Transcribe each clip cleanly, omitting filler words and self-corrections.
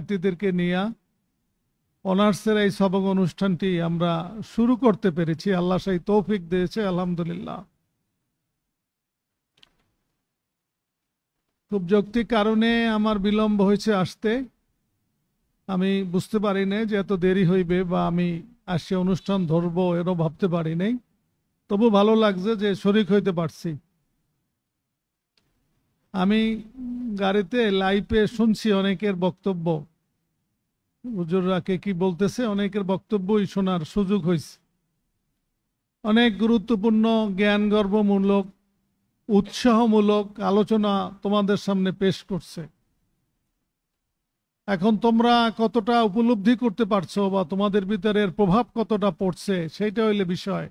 শিক্ষার্থীদেরকে নিয়ে অনার্সের এই সবক অনুষ্ঠানটি আমরা শুরু করতে পেরেছি। আল্লাহ সেই তৌফিক দিয়েছে, আলহামদুলিল্লাহ। খুব যৌক্তিক কারণে আমার বিলম্ব হয়েছে আসতে। আমি বুঝতে পারি নাই যে এত দেরি হইবে বা আমি আসছে অনুষ্ঠান ধরবো এরও ভাবতে পারি নাই। তবু ভালো লাগছে যে শরিক হইতে পারছি। আমি গাড়িতে লাইভে শুনছি অনেকের বক্তব্য, হুজুররা কে কি বলতেছে, অনেকের বক্তব্যই শোনার সুযোগ হয়েছে। অনেক গুরুত্বপূর্ণ জ্ঞানগর্ভমূলক উৎসাহমূলক আলোচনা তোমাদের সামনে পেশ করছে। এখন তোমরা কতটা উপলব্ধি করতে পারছো বা তোমাদের ভিতরে এর প্রভাব কতটা পড়ছে সেইটা হইলে বিষয়।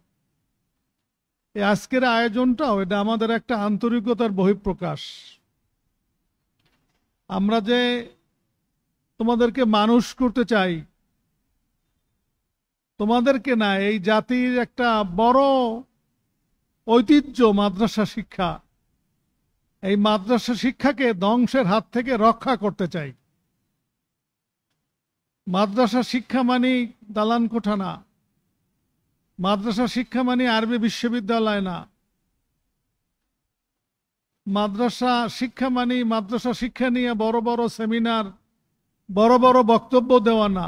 এই আজকের আয়োজনটাও এটা আমাদের একটা আন্তরিকতার বহিঃপ্রকাশ। আমরা যে তোমাদেরকে মানুষ করতে চাই, তোমাদেরকে না, এই জাতির একটা বড় ঐতিহ্য মাদ্রাসা শিক্ষা। এই মাদ্রাসা শিক্ষাকে ধ্বংসের হাত থেকে রক্ষা করতে চাই। মাদ্রাসা শিক্ষা মানে দালান কোঠা না, মাদ্রাসা শিক্ষা মানে আরবি বিশ্ববিদ্যালয় না, মাদ্রাসা শিক্ষা মানে মাদ্রাসা শিক্ষা নিয়ে বড় বড় সেমিনার, বড় বড় বক্তব্য দেওয়া না।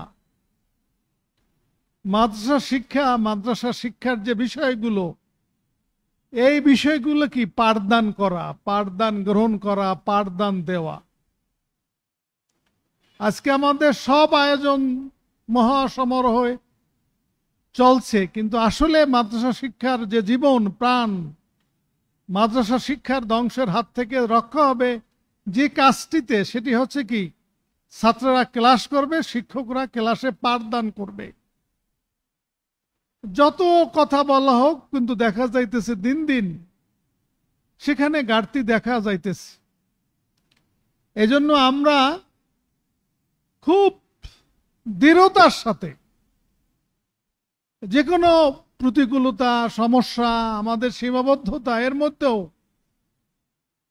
মাদ্রাসা শিক্ষার যে বিষয়গুলো, এই বিষয়গুলো কি পাঠদান করা, পাঠদান গ্রহণ করা, পাঠদান দেওয়া। আজকে আমাদের সব আয়োজন মহাসমারোহে চলছে, কিন্তু আসলে মাদ্রাসা শিক্ষার যে জীবন প্রাণ, মাদ্রাসা শিক্ষার ধ্বংসের হাত থেকে রক্ষা হবে যে কাজটিতে, সেটি হচ্ছে কি, ছাত্ররা ক্লাস করবে, শিক্ষকরা ক্লাসে পাঠদান করবে। যত কথা বলা হোক, কিন্তু দেখা যাইতেছে দিন দিন সেখানে ঘাটতি দেখা যাইতেছে। এজন্য আমরা খুব দৃঢ়তার সাথে যে কোনো প্রতিকূলতা, সমস্যা, আমাদের সীমাবদ্ধতা এর মধ্যেও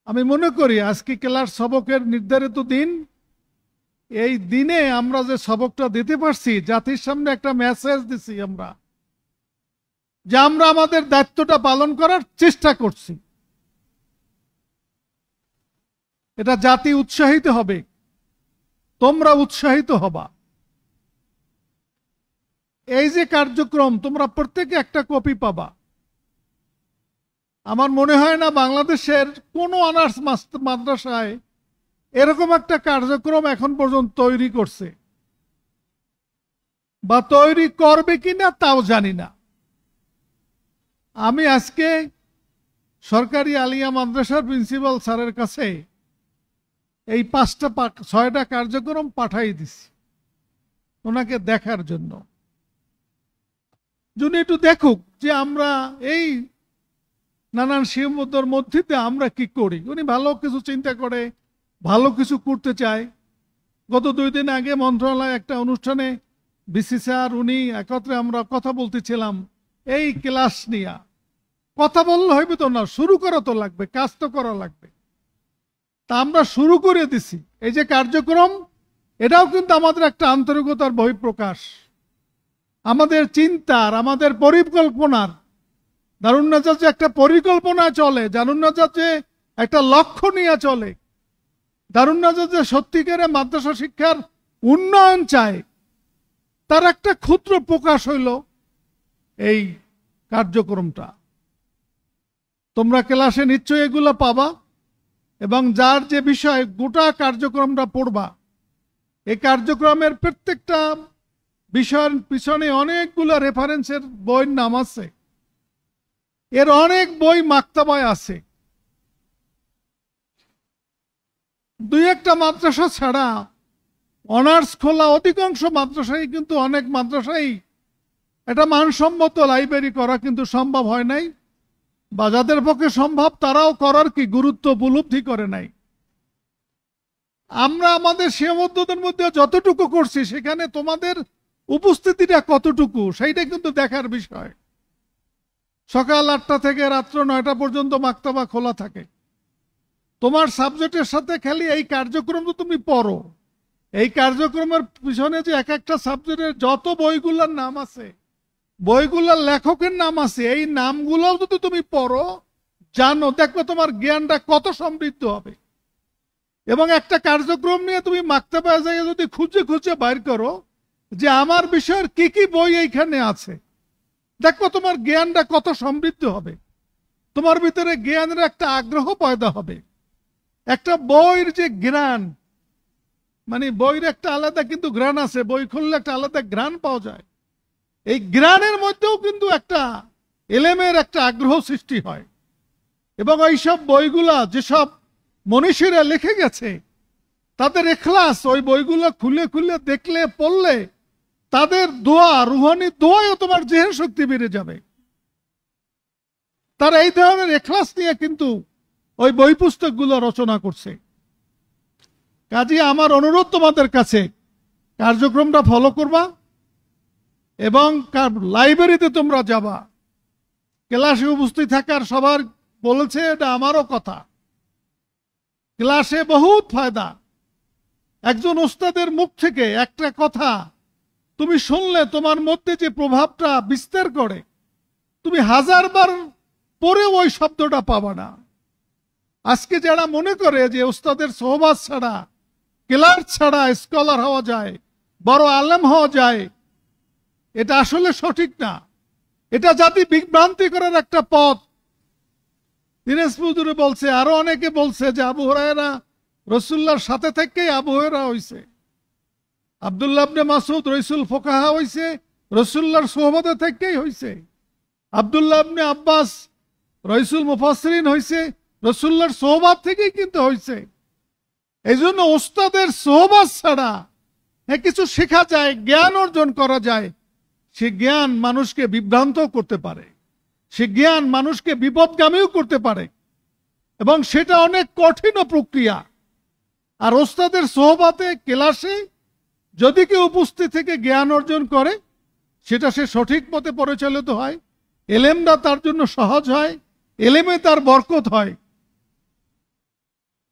আমি মনে করি আজকে ক্লাস সবকের নির্ধারিত দিন, এই দিনে আমরা যে সবকটা দিতে পারছি, জাতির সামনে একটা মেসেজ দিছি আমরা, যে আমরা আমাদের দায়িত্বটা পালন করার চেষ্টা করছি। এটা জাতি উৎসাহিত হবে, তোমরা উৎসাহিত হবা। এই যে কার্যক্রম, তোমরা প্রত্যেকে একটা কপি পাবা। আমার মনে হয় না বাংলাদেশের কোনো অনার্স মাদ্রাসায় এরকম একটা কার্যক্রম এখন পর্যন্ত তৈরি করছে বা তৈরি করবে কিনা তাও জানি না। আমি আজকে সরকারি আলিয়া মাদ্রাসার প্রিন্সিপাল স্যারের কাছে এই 6টা কার্যক্রম পাঠাই দিছি ওনাকে দেখার জন্য, যিনি একটু দেখুক যে আমরা এই নানান সীমাবদ্ধতার মধ্যে আমরা কি করি। উনি ভালো কিছু চিন্তা করে, ভালো কিছু করতে চায়। গত 2 দিন আগে মন্ত্রণালয়ে একটা অনুষ্ঠানে বিসি স্যার উনি একত্রে আমরা কথা বলতেছিলাম এই ক্লাস নিয়ে। কথা বললে হইবে তো না, শুরু করা তো লাগবে, কাজ তো করা লাগবে। তা আমরা শুরু করে দিছি। এই যে কার্যক্রম, এটাও কিন্তু আমাদের একটা আন্তরিকতার বহিঃপ্রকাশ, আমাদের চিন্তার, আমাদের পরিকল্পনার। দারুন নাজাত যে একটা পরিকল্পনা চলে, দারুন নাজাত যে একটা লক্ষ্য নিয়ে চলে, দারুন নাজাত যে সত্যিকারে মাদ্রাসা শিক্ষার উন্নয়ন চায়, তার একটা ক্ষুদ্র প্রকাশ হইল এই কার্যক্রমটা। তোমরা ক্লাসে নিশ্চয়ই এগুলো পাবা, এবং যার যে বিষয় গোটা কার্যক্রমটা পড়বা, এই কার্যক্রমের প্রত্যেকটা বিষয়ের পিছনে অনেকগুলো রেফারেন্সের বইয়ের নাম আছে। এর অনেক বই মাক্তাবায় আছে। 2-1টা মাদ্রাসা ছাড়া অনার্স খোলা অধিকাংশ মাদ্রাসায়, কিন্তু অনেক মাদ্রাসায় এটা মানসম্মত লাইব্রেরি করা কিন্তু সম্ভব হয় নাই, বা যাদের পক্ষে সম্ভব তারাও করার কি গুরুত্ব উপলব্ধি করে নাই। আমরা আমাদের সীমাবদ্ধতার মধ্যে যতটুকু করছি, সেখানে তোমাদের উপস্থিতিটা কতটুকু সেইটা কিন্তু দেখার বিষয়। সকাল 8টা থেকে রাত্র 9টা পর্যন্ত মাক্তাবা খোলা থাকে। তোমার সাবজেক্টের সাথে খালি এই কার্যক্রম তো তুমি পড়ো, এই কার্যক্রমের পিছনে যে এক একটা সাবজেক্টের যত বইগুলোর নাম আছে, বইগুলোর লেখকের নাম আছে, এই নামগুলো যদি তুমি পড়ো, জানো, দেখো তোমার জ্ঞানটা কত সমৃদ্ধ হবে। এবং একটা কার্যক্রম নিয়ে তুমি মাক্তাবায় যাই যদি খুঁজে খুঁজে বাইর করো যে আমার বিষয়ের কি কি বই এইখানে আছে, দেখো তোমার জ্ঞানটা কত সমৃদ্ধ হবে। তোমার ভিতরে জ্ঞানের একটা আগ্রহ পয়দা হবে। একটা বইয়ের যে জ্ঞান, মানে বইয়ের একটা আলাদা কিন্তু ঘ্রাণ আছে, বই খুললে একটা আলাদা ঘ্রাণ পাওয়া যায়। এই জ্ঞানের মধ্যেও কিন্তু একটা এলেমের একটা আগ্রহ সৃষ্টি হয়। এবং এইসব বইগুলা যেসব মনীষীরা লিখে গেছে, তাদের ইখলাস, ওই বইগুলো খুলে খুলে দেখলে পড়লে তাদের দোয়া, রুহানি দোয়াও তোমার জেহেন শক্তি বেড়ে যাবে। তারা এই ধরনের ইখলাস নিয়ে কিন্তু ওই বই পুস্তকগুলো রচনা করছে। কাজে আমার অনুরোধ তোমাদের কাছে, কার্যক্রমটা ফলো করবা এবং লাইব্রেরিতে তোমরা যাবা। ক্লাসে উপস্থিত থাকার সবার বলেছে, এটা আমারও কথা। ক্লাসে বহুত ফায়দা। একজন ওস্তাদের মুখ থেকে একটা কথা তুমি শুনলে তোমার মধ্যে যে প্রভাবটা বিস্তার করে, তুমি 1000 বার পরেও ওই শব্দটা পাবা না। আজকে যারা মনে করে যে ওস্তাদের সোহবাত ছাড়া, ক্লাস ছাড়া স্কলার হওয়া যায়, বড় আলেম হওয়া যায়, এটা আসলে সঠিক না। এটা জাতি বিভ্রান্তি করার একটা পথ। দিনাজপুরে বলছে, আরো অনেকে বলছে যে আবু হুরায়রা রাসূলুল্লাহর সাথে থেকেই আবু হুরায়রা হইছে, আব্দুল্লাহ ইবনে মাসউদ রাইসুল ফুকাহা হইছে রাসূলুল্লাহর সোহবতে থেকেই হইছে, আব্দুল্লাহ ইবনে আব্বাস রাইসুল মুফাসসিরিন হইছে রাসূলুল্লাহর সোহবত থেকেই কিন্তু হইছে। এই জন্য ওস্তাদের সোহবত ছাড়া কিছু শেখা যায়, জ্ঞান অর্জন করা যায়, সে জ্ঞান মানুষকে বিভ্রান্ত করতে পারে, সে জ্ঞান মানুষকে বিপদগামীও করতে পারে, এবং সেটা অনেক কঠিন প্রক্রিয়া। আর ওস্তাদের সোহবতে, ক্লাসে যদি কেউ উপস্থিত থেকে জ্ঞান অর্জন করে, সেটা সে সঠিক পথে পরিচালিত হয়, এলেমটা তার জন্য সহজ হয়, এলেমে তার বরকত হয়।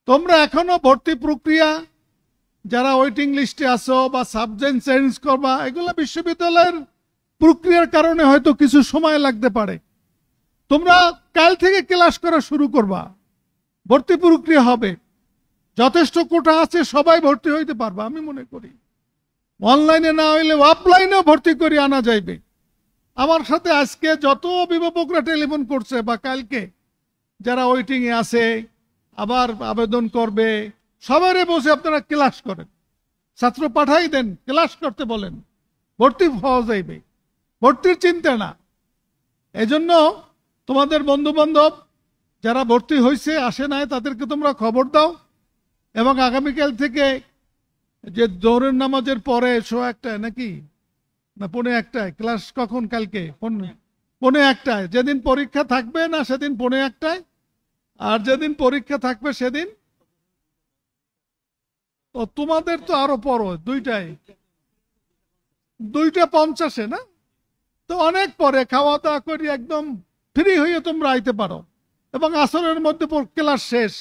তোমরা এখনো ভর্তি প্রক্রিয়া, যারা ওয়েটিং লিস্টে আসো বা সাবজেক্ট চেঞ্জ করবা, এগুলো বিশ্ববিদ্যালয়ের প্রক্রিয়ার কারণে হয়তো কিছু সময় লাগতে পারে। তোমরা কাল থেকে ক্লাস করা শুরু করবা, ভর্তি প্রক্রিয়া হবে, যথেষ্ট কোটা আছে, সবাই ভর্তি হইতে পারবে আমি মনে করি। অনলাইনে না হইলে অফলাইনেও ভর্তি করে আনা যাইবে। আমার সাথে আজকে যত অভিভাবকরা টেলিফোন করছে বা কালকে যারা ওয়েটিং এ আছে, আবার আবেদন করবে, সবারে বসে আপনারা ক্লাস করেন, ছাত্র পাঠাই দেন, ক্লাস করতে বলেন, ভর্তি হওয়া যাইবে, ভর্তির চিন্তা না। এজন্য তোমাদের বন্ধু বান্ধব যারা ভর্তি হয়েছে, আসে নাই, তাদেরকে তোমরা খবর দাও। এবং আগামীকাল থেকে যে জোহরের নামাজের পরে 1:15 নাকি না 1:15 ক্লাস, কখন কালকে 1:15, যেদিন পরীক্ষা থাকবে না সেদিন 1:15, আর যেদিন পরীক্ষা থাকবে সেদিন, ও তোমাদের তো আরো পরে 2:50 না, তো অনেক পরে খাওয়া দাওয়া করি একদম ফ্রি হয়ে তোমরা আইতে পারো। এবং আসরের মধ্যে ক্লাস শেষ,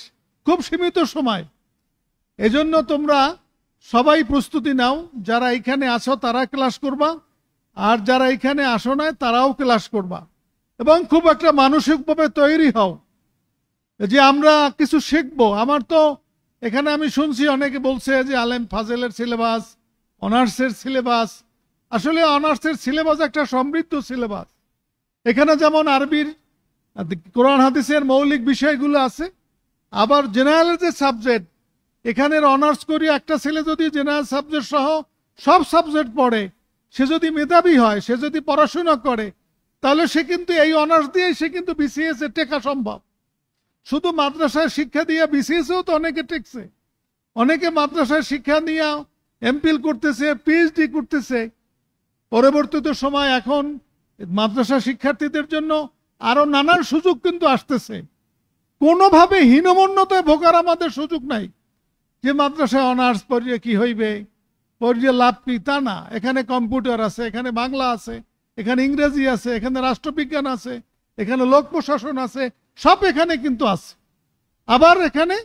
খুব সীমিত সময়। এজন্য তোমরা সবাই প্রস্তুতি নাও, যারা এখানে আসো তারা ক্লাস করবা, আর যারা এখানে আসো নাই তারাও ক্লাস করবা। এবং খুব একটা মানসিকভাবে তৈরি হও যে আমরা কিছু শিখবো। আমার তো এখানে আমি শুনছি অনেকে বলছে যে আলেম ফাজেলের সিলেবাস, অনার্সের সিলেবাস। আসলে অনার্সের সিলেবাস একটা সমৃদ্ধ সিলেবাস। এখানে যেমন আরবির, কোরআন হাদিসের মৌলিক বিষয়গুলো আছে, আবার জেনারেলের যে সাবজেক্ট, এখানের অনার্স করি একটা ছেলে যদি জেনারেল সাবজেক্ট সহ সব সাবজেক্ট পড়ে, সে যদি মেধাবী হয়, সে যদি পড়াশোনা করে, তাহলে সে কিন্তু এই অনার্স দিয়ে সে কিন্তু বিসিএস এ টেকা সম্ভব। শুধু মাদ্রাসায় শিক্ষা দিয়ে বিসিএসও তো অনেকে টেকছে, অনেকে মাদ্রাসায় শিক্ষা নিয়ে এমপিল করতেছে, পিএইচডি করতেছে। পরবর্তীতে সময় এখন মাদ্রাসা শিক্ষার্থীদের জন্য আরো নানান সুযোগ কিন্তু আসতেছে। কোনোভাবে হীনমন্যতায় ভোগার আমাদের সুযোগ নাই যে মাদ্রাসায় অনার্স পড়িয়ে কি হইবে, পড়িয়ে লাভ কি, তা না। এখানে কম্পিউটার আছে, এখানে বাংলা আছে, এখানে ইংরেজি আছে, এখানে রাষ্ট্রবিজ্ঞান আছে, এখানে লোক প্রশাসন আছে, সব এখানে কিন্তু আছে। আবার এখানে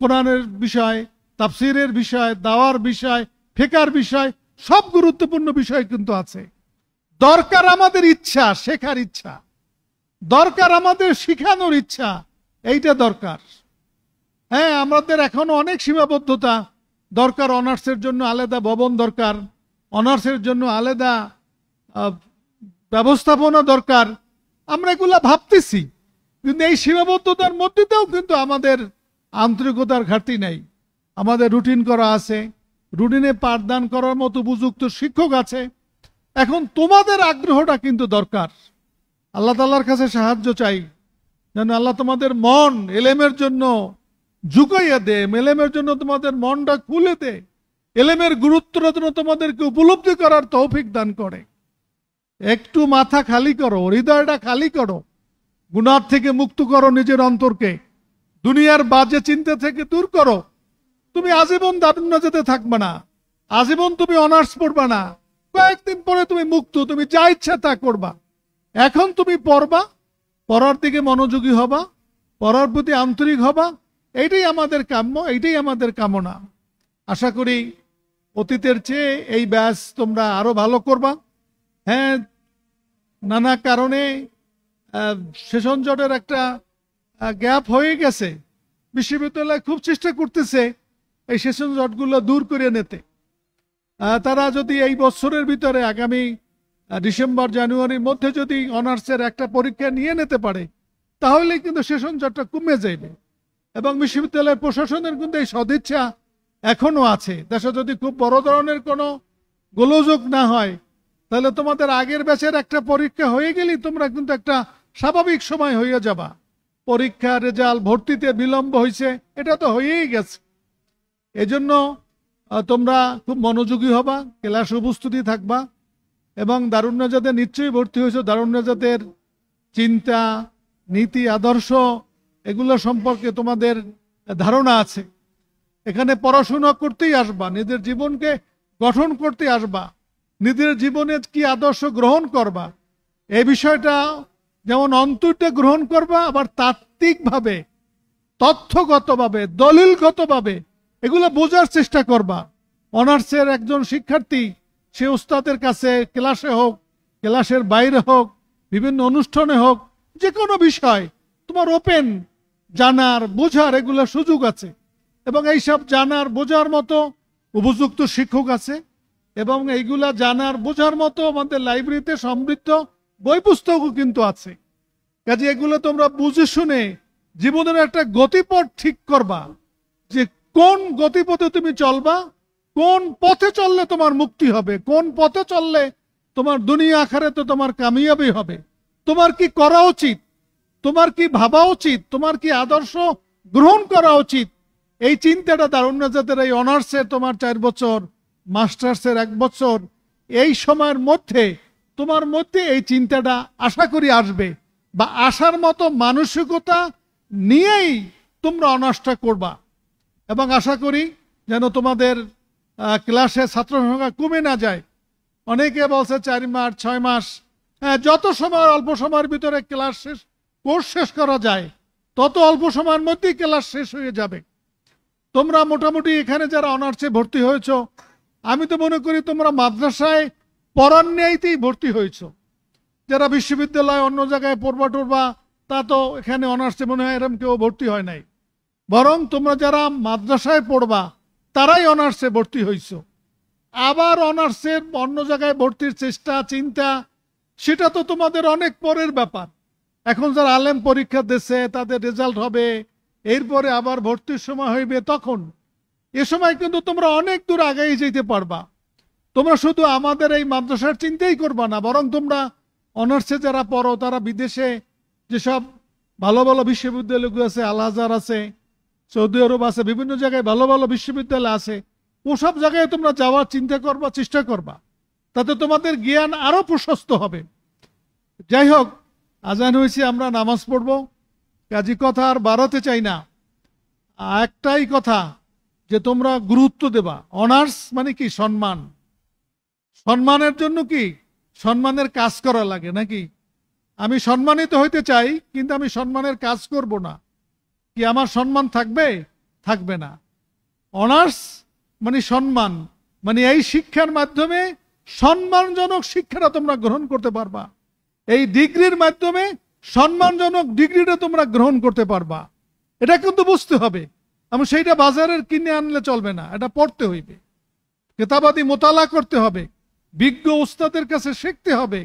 কোরআনের বিষয়, তাফসিরের বিষয়, দাওয়ার বিষয়, ফিকার বিষয়, সব গুরুত্বপূর্ণ বিষয় কিন্তু আছে। দরকার আমাদের ইচ্ছা, শেখার ইচ্ছা, দরকার আমাদের শিখানোর ইচ্ছা, এইটা দরকার। হ্যাঁ, আমাদের এখনো অনেক সীমাবদ্ধতা দরকার। অনার্সের জন্য আলাদা ভবন দরকার, অনার্সের জন্য আলাদা ব্যবস্থাপনা দরকার। আমরা এগুলা ভাবতেছি, কিন্তু এই সীমাবদ্ধতার মধ্যেও কিন্তু আমাদের আন্তরিকতার ঘাটতি নেই। আমাদের রুটিন করা আছে, রুটিনে পাঠদান করার মতো উপযুক্ত শিক্ষক আছে। এখন তোমাদের আগ্রহটা কিন্তু দরকার। আল্লাহ তাআলার কাছে সাহায্য চাই যেন আল্লাহ তোমাদের মন এলেমের জন্য ঝুঁকাইয়া দে, এলেমের জন্য তোমাদের মনটা খুলে দে, এলেমের গুরুত্বটা যেন তোমাদেরকে উপলব্ধি করার তৌফিক দান করে। একটু মাথা খালি করো, হৃদয়টা খালি করো, গুনাহ থেকে মুক্ত করো নিজের অন্তরকে, দুনিয়ার বাজে চিন্তা থেকে দূর করো। তুমি আজীবন দারুন্নাজাতে থাকবে না, আজীবন তুমি অনার্স পড়বা না, কয়েকদিন পরে তুমি মুক্ত, তুমি যা ইচ্ছা তা করবা। এখন তুমি পড়বা, পড়ার দিকে মনোযোগী হবা, পড়ার প্রতি আন্তরিক হবা, এইটাই আমাদের কাম্য, এইটাই আমাদের কামনা। আশা করি অতীতের চেয়ে এই ব্যাচ তোমরা আরো ভালো করবা। হ্যাঁ, নানা কারণে সেশন জটের একটা গ্যাপ হয়ে গেছে। বিশ্ববিদ্যালয় খুব চেষ্টা করতেছে এই সেশন জটগুলো দূর করে নিতে। তারা যদি এই বছরের ভিতরে আগামী ডিসেম্বর জানুয়ারির মধ্যে যদি অনার্সের একটা পরীক্ষা নিয়ে নিতে পারে, তাহলে কিন্তু সেশন জটটা কমে যাবে। এবং বিশ্ববিদ্যালয় প্রশাসনের কিন্তু এই সদিচ্ছা এখনো আছে। দেশে যদি খুব বড় ধরনের কোনো গোলযোগ না হয়, তাহলে তোমাদের আগের ব্যাচের একটা পরীক্ষা হয়ে গেলেই তোমরা কিন্তু একটা স্বাভাবিক সময় হয়ে যাবা। পরীক্ষা রেজাল্ট ভর্তিতে বিলম্ব হয়েছে, এটা তো হয়েই গেছে। এজন্য তোমরা খুব মনোযোগী হবা, ক্লাস উপস্থিতি থাকবা, এবং দারুন্নাজাতে নিশ্চয়ই ভর্তি হয়েছে। দারুন্নাজাতের চিন্তা, নীতি, আদর্শ এগুলো সম্পর্কে তোমাদের ধারণা আছে। এখানে পড়াশোনা করতেই আসবা, নিজের জীবনকে গঠন করতে আসবা, নিজের জীবনে কি আদর্শ গ্রহণ করবা এই বিষয়টা যেমন অন্তরটা গ্রহণ করবা, আবার তাত্ত্বিকভাবে, তথ্যগতভাবে, দলিলগতভাবে এগুলো বোঝার চেষ্টা করবা। অনার্সের একজন শিক্ষার্থী সে উস্তাদের কাছে ক্লাসে হোক, ক্লাসের বাইরে হোক, বিভিন্ন অনুষ্ঠানে হোক, যে কোনো বিষয় তোমার ওপেন জানার বোঝার এগুলো সুযোগ আছে। এবং এইসব জানার বোঝার মতো উপযুক্ত শিক্ষক আছে, এবং এইগুলা জানার বোঝার মতো আমাদের লাইব্রেরিতে সমৃদ্ধ বই পুস্তকও কিন্তু আছে। কাজে এগুলো তোমরা বুঝে শুনে জীবনের একটা গতিপথ ঠিক করবা, যে কোন গতিপথে তুমি চলবা, কোন পথে চললে তোমার মুক্তি হবে, কোন পথে চললে তোমার দুনিয়া আখিরাতে তোমার কামিয়াবি হবে, তোমার কি করা উচিত, তোমার কি ভাবা উচিত, তোমার কি আদর্শ গ্রহণ করা উচিত। এই চিন্তাটা দারুন্নাজাতের এই অনার্সের তোমার 4 বছর, মাস্টার্সের 1 বছর, এই সময়ের মধ্যে তোমার মধ্যে এই চিন্তাটা আশা করি আসবে, বা আসার মতো মানসিকতা নিয়েই তোমরা অনার্সটা করবা। এবং আশা করি যেন তোমাদের ক্লাসে ছাত্র সংখ্যা কমে না যায়। অনেকে বলছে 4 মাস 6 মাস, যত সময় অল্প সময়ের ভিতরে ক্লাস শেষ, কোর্স শেষ করা যায়, তত অল্প সময়ের মধ্যেই ক্লাস শেষ হয়ে যাবে। তোমরা মোটামুটি এখানে যারা অনার্সে ভর্তি হয়েছ, আমি তো মনে করি তোমরা মাদ্রাসায় পড়ার ন্যায়তেই ভর্তি হয়েছ। যারা বিশ্ববিদ্যালয় অন্য জায়গায় পড়বা টড়বা, তা তো এখানে অনার্সে মনে হয় এরকম কেউ ভর্তি হয় নাই। বরং তোমরা যারা মাদ্রাসায় পড়বা তারাই অনার্সে ভর্তি হয়েছ। আবার অনার্সের অন্য জায়গায় ভর্তির চেষ্টা চিন্তা, সেটা তো তোমাদের অনেক পরের ব্যাপার। এখন যারা আলেম পরীক্ষা দিচ্ছে, তাদের রেজাল্ট হবে, এরপরে আবার ভর্তির সময় হইবে, তখন এ সময় কিন্তু তোমরা অনেক দূর আগেই যেতে পারবা। তোমরা শুধু আমাদের এই মাদ্রাসার চিন্তাই করবা না, বরং তোমরা অনার্সে যারা পড়ো তারা বিদেশে যেসব ভালো ভালো বিশ্ববিদ্যালয়গুলো আছে, আল আজহার আছে, সৌদি আরব আছে, বিভিন্ন জায়গায় ভালো ভালো বিশ্ববিদ্যালয় আছে, ওসব জায়গায় তোমরা যাওয়ার চিন্তা করবা, চেষ্টা করবা, তাতে তোমাদের জ্ঞান আরো প্রশস্ত হবে। যাই হোক, আজান হয়েছে, আমরা নামাজ পড়বো। কাজী কথা আর বাড়াতে চাই না, একটাই কথা যে তোমরা গুরুত্ব দেবা। অনার্স মানে কি? সম্মান। সম্মানের জন্য কি? সম্মানের কাজ করা লাগে নাকি? আমি সম্মানিত হইতে চাই, কিন্তু আমি সম্মানের কাজ করব না, কি আমার সম্মান থাকবে? থাকবে না। অনার্স মানে সম্মান, মানে এই শিক্ষার মাধ্যমে সম্মানজনক শিক্ষাটা তোমরা গ্রহণ করতে পারবা, এই ডিগ্রির মাধ্যমে সম্মানজনক ডিগ্রিটা তোমরা গ্রহণ করতে পারবা। এটা কিন্তু বুঝতে হবে। আমি সেইটা বাজারের কিনে আনলে চলবে না, এটা পড়তে হইবে, কেতাবাদি মোতালা করতে হবে, বিজ্ঞ উস্তাদের কাছে শিখতে হবে।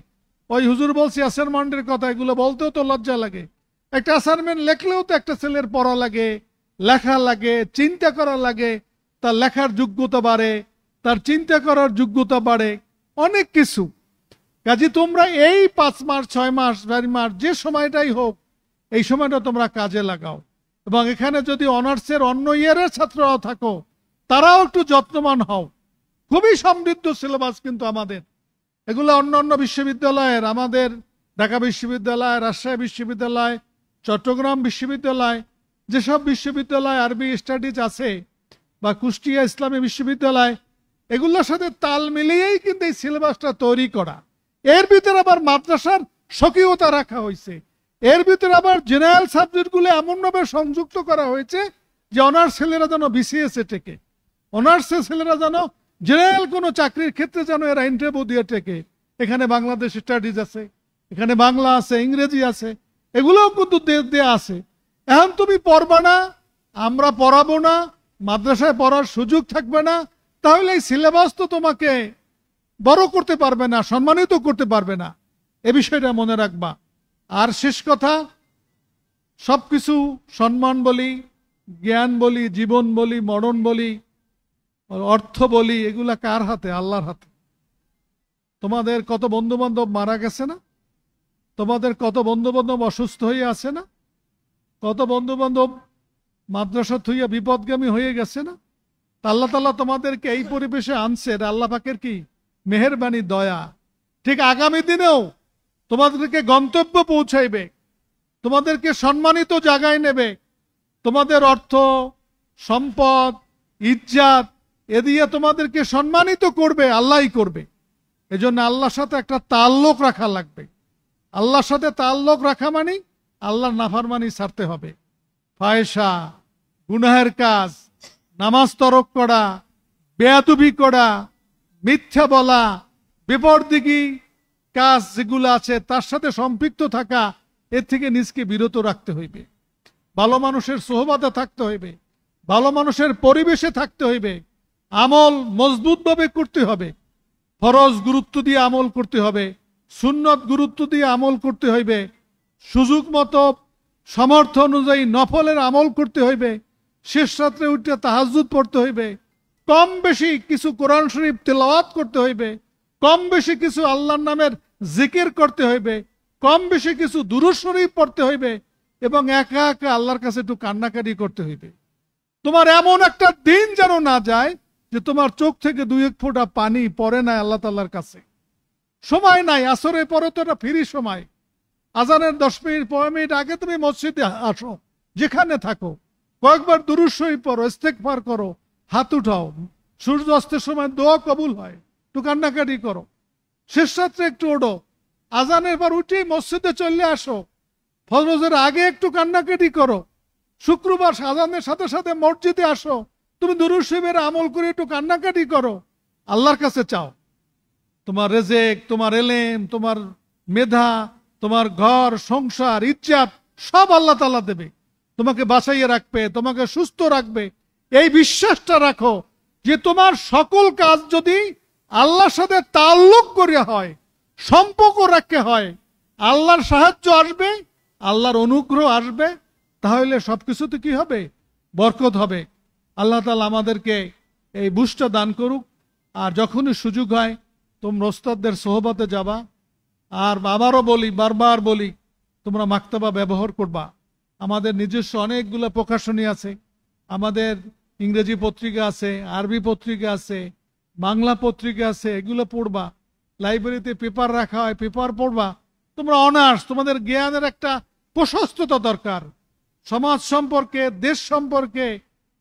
ওই হুজুর বলছি অ্যাসাইনমেন্টের কথা, এগুলো বলতেও তো লজ্জা লাগে। একটা অ্যাসাইনমেন্ট লেখলেও তো একটা ছেলের পড়া লাগে, লেখা লাগে, চিন্তা করা লাগে, তার লেখার যোগ্যতা বাড়ে, তার চিন্তা করার যোগ্যতা বাড়ে, অনেক কিছু। কাজে তোমরা এই 5 মাস 6 মাস 4 মাস যে সময়টাই হোক, এই সময়টা তোমরা কাজে লাগাও। এবং এখানে যদি অনার্সের অন্য ইয়ারের ছাত্ররাও থাকো, তারাও একটু যত্নবান হও। খুবই সমৃদ্ধ সিলেবাস কিন্তু আমাদের। এগুলো অন্য অন্য বিশ্ববিদ্যালয়ের, আমাদের ঢাকা বিশ্ববিদ্যালয়, রাজশাহী বিশ্ববিদ্যালয়, চট্টগ্রাম বিশ্ববিদ্যালয়, যেসব বিশ্ববিদ্যালয় আরবি স্টাডিজ আছে, বা কুষ্টিয়া ইসলামী বিশ্ববিদ্যালয়, এগুলোর সাথে তাল মিলিয়েই কিন্তু এই সিলেবাসটা তৈরি করা। এর ভিতরে আবার মাদ্রাসার স্বকীয়তা রাখা হয়েছে, এর ভিতরে আবার জেনারেল সাবজেক্টগুলো এমনভাবে সংযুক্ত করা হয়েছে যে অনার্স ছেলেরা যেন বিসিএস এ টেকে, অনার্সের ছেলেরা যেন জেনারেল কোনো চাকরির ক্ষেত্রে যেন এরা ইন্টারভিউ দিয়ে টেকে। এখানে বাংলাদেশ স্টাডিজ আছে, এখানে বাংলা আছে, ইংরেজি আছে, এগুলোও কিন্তু দেয়া আছে। এখন তুমি পড়বা না, আমরা পড়াবো না, মাদ্রাসায় পড়ার সুযোগ থাকবে না, তাহলে এই সিলেবাস তো তোমাকে বড় করতে পারবে না, সম্মানিত করতে পারবে না। এ বিষয়টা মনে রাখবা। আর শেষ কথা, সবকিছু সম্মান বলি, জ্ঞান বলি, জীবন বলি, মরণ বলি, অর্থ বলি, এগুলা কার হাতে? আল্লাহর হাতে। তোমাদের কত বন্ধু বান্ধব মারা গেছে না? তোমাদের কত বন্ধু বান্ধব অসুস্থ হয়ে আছে না? কত বন্ধু বান্ধব মাদ্রাসা থুইয়া বিপদগামী হয়ে গেছে না? আল্লাহ তাআলা তোমাদেরকে এই পরিবেশে আনছে, আল্লাহ পাকের কি মেহেরবানি, দয়া। ঠিক আগামী দিনেও তোমাদেরকে গন্তব্য পৌঁছাইবে, তোমাদেরকে সম্মানিত জায়গায় নেবে। তোমাদের অর্থ, সম্পদ, ইজ্জাত এ দিয়ে তোমাদেরকে সম্মানিত করবে, আল্লাহই করবে। এজন্য আল্লাহর সাথে একটা তাল্লুক রাখা লাগবে। আল্লাহর সাথে তাল্লুক রাখা মানে আল্লাহর নাফরমানি ছাড়তে হবে। ফায়সা, গুনাহের কাজ, নামাজ তরক করা, বেয়াদবি করা, মিথ্যা বলা, বিপরদিগী কাজ যেগুলো আছে তার সাথে সম্পৃক্ত থাকা, এর থেকে নিজকে বিরত রাখতে হইবে। ভালো মানুষের সোহবাতে থাকতে হইবে, ভালো মানুষের পরিবেশে থাকতে হইবে, আমল মজবুতভাবে করতে হবে, ফরজ গুরুত্ব দিয়ে আমল করতে হবে, সুন্নত গুরুত্ব দিয়ে আমল করতে হইবে, সুযোগ মতো সামর্থ্য অনুযায়ী নফলের আমল করতে হইবে, শেষ রাত্রে উঠে তাহাজ্জুদ পড়তে হইবে, কম বেশি কিছু কোরআন শরীফ তেলাওয়াত করতে হইবে, কম বেশি কিছু আল্লাহর নামের জিকির করতে হইবে, কম বেশি কিছু দুরূদ শরীফ পড়তে হইবে, এবং একা একা আল্লাহর কাছে একটু কান্নাকাটি করতে হইবে। তোমার এমন একটা দিন যেন না যায় যে তোমার চোখ থেকে 2-1 ফোঁটা পানি পড়ে না আল্লাহ তাআলার কাছে। সময় নাই, আসরের পরে তো এটা ফ্রি সময়। আজানের 10 মিনিট 15 মিনিট আগে তুমি মসজিদে আসো, যেখানে থাকো, কয়েকবার দুরূদ শরীফ পড়ো, ইস্তেগফার করো, হাত উঠাও, সূর্য অস্তের সময় দোয়া কবুল হয়, একটু কান্নাকাটি করো, শেষ রাত্রে একটু ওঠো, আজানের পর উঠেই মসজিদে চলে আসো, ফজরের আগে একটু কান্নাকাটি করো, শুক্রবার আজানের সাথে সাথে মসজিদে আসো, তুমি দুরূদ শরীফের আমল করে একটু কান্নাকাটি করো, আল্লাহর কাছে চাও। তোমার রেজেক, তোমার এলেম, তোমার মেধা, তোমার ঘর সংসার, ইজ্জত সব আল্লাহ তাআলা দেবে, তোমাকে বাঁচাইয়ে রাখবে, তোমাকে সুস্থ রাখবে। এই বিশ্বাসটা রাখো যে তোমার সকল কাজ যদি আল্লাহর সাথে তাল্লুক করে হয়, সম্পর্ক রাখতে হয়, আল্লাহর সাহায্য আসবে, আল্লাহর অনুগ্রহ আসবে, তাহলে সবকিছুতে কি হবে? বরকত হবে। আল্লাহ তাআলা আমাদেরকে এই বুঝটা দান করুক। আর যখনই সুযোগ হয় তোমরা ওস্তাদদের সোহবতে যাবা। আর আবারও বলি, বারবার বলি, তোমরা মাকতাবা ব্যবহার করবা। আমাদের নিজস্ব অনেকগুলো প্রকাশনী আছে, আমাদের ইংরেজি পত্রিকা আছে, আরবি পত্রিকা আছে, বাংলা পত্রিকা আছে, এগুলো পড়বা। লাইব্রেরিতে পেপার রাখা হয়, পেপার পড়বা। তোমরা অনার্স, তোমাদের জ্ঞানের একটা প্রশস্ততা দরকার, সমাজ সম্পর্কে, দেশ সম্পর্কে,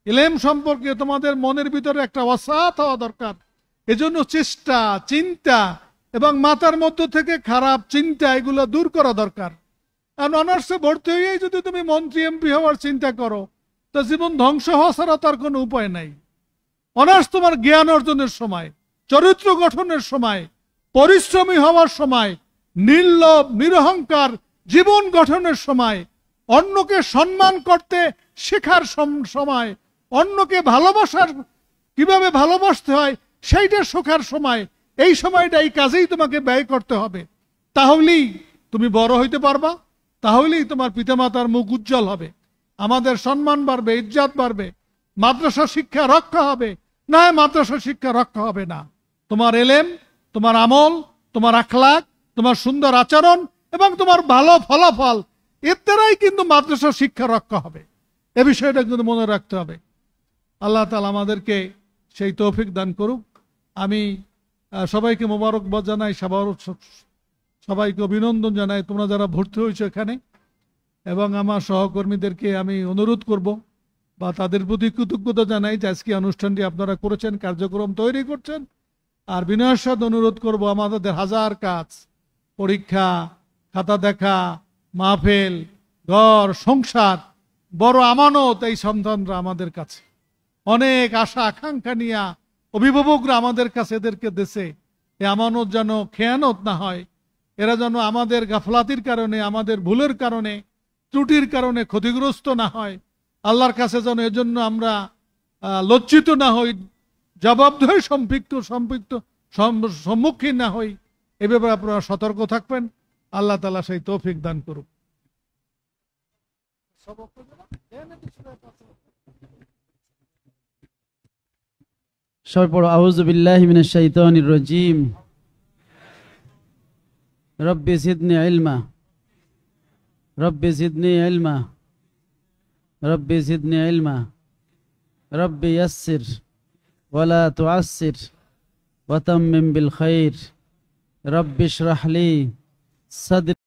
ইলম সম্পর্কে তোমাদের মনের ভিতরে একটা ওয়াসাত হওয়া দরকার। এজন্য চেষ্টা, চিন্তা এবং মাথার মধ্য থেকে খারাপ চিন্তা এগুলো দূর করা দরকার। আর অনার্সে ভর্তি হয়েই যদি তুমি মন্ত্রী এমপি হওয়ার চিন্তা করো, তো জীবন ধ্বংস হওয়া ছাড়া তার কোনো উপায় নাই। অনার্স তোমার জ্ঞান অর্জনের সময়, চরিত্র গঠনের সময়, পরিশ্রমী হওয়ার সময়, নির্লোভ নিরহংকার জীবন গঠনের সময়, অন্যকে সম্মান করতে শেখার সময়, অন্যকে ভালোবাসার কিভাবে ভালোবাসতে হয় সেইটা শেখার সময়। এই সময়টা এই কাজেই তোমাকে ব্যয় করতে হবে। তাহলেই তুমি বড় হইতে পারবা, তাহলেই তোমার পিতামাতার মুখ উজ্জ্বল হবে, আমাদের সম্মান বাড়বে, ইজ্জত বাড়বে, মাদ্রাসা শিক্ষা রক্ষা হবে। না, মাদ্রাসা শিক্ষা রক্ষা হবে না। তোমার এলেম, তোমার আমল, তোমার আখলাক, তোমার সুন্দর আচরণ এবং তোমার ভালো ফলাফল, এর দ্বারাই কিন্তু মাদ্রাসা শিক্ষা রক্ষা হবে। এ বিষয়টা কিন্তু মনে রাখতে হবে। আল্লাহ তাআলা আমাদেরকে সেই তৌফিক দান করুক। আমি সবাইকে মোবারকবাদ জানাই, সবাইকে অভিনন্দন জানাই তোমরা যারা ভর্তি হয়েছো এখানে, এবং আমার সহকর্মীদেরকে আমি অনুরোধ করব বা তাদের প্রতি কৃতজ্ঞতা জানাই যে আজকে অনুষ্ঠানটি আপনারা করেছেন, কার্যক্রম তৈরি করছেন। আর বিনয়ের সাথে অনুরোধ করব, আমাদের হাজার কাজ, পরীক্ষা, খাতা দেখা, মাহফিল, ঘর সংসার, বড় আমানত এই সন্তানরা আমাদের কাছে। অনেক আশা আকাঙ্ক্ষা নিয়ে অভিভাবকরা আমাদের কাছে এদেরকে দেশে, এই আমানত যেন খেয়ানত না হয়, এরা যেন আমাদের গাফলাতির কারণে, আমাদের ভুলের কারণে, ত্রুটির কারণে ক্ষতিগ্রস্ত না হয়। আল্লাহর কাছে যেন এজন্য আমরা লজ্জিত না হই, জবাবদিহি সম্মুখীন না হই। এ ব্যাপারে আপনারা সতর্ক থাকবেন। আল্লাহ তাআলা সেই তৌফিক দান করুক। সবাই পড়ো, আউযু বিল্লাহি মিনাশ শাইতানির রাজীম। রব্বি জিদনি ইলমা, রব্বি জিদনি ইলমা, রব্বি জিদনি ইলমা, রব্বি ইয়াসসির ওয়ালা তুআসসির ওয়া তাম্মিম বিল খাইর, রব্বি ইশরাহ লি সাদরি।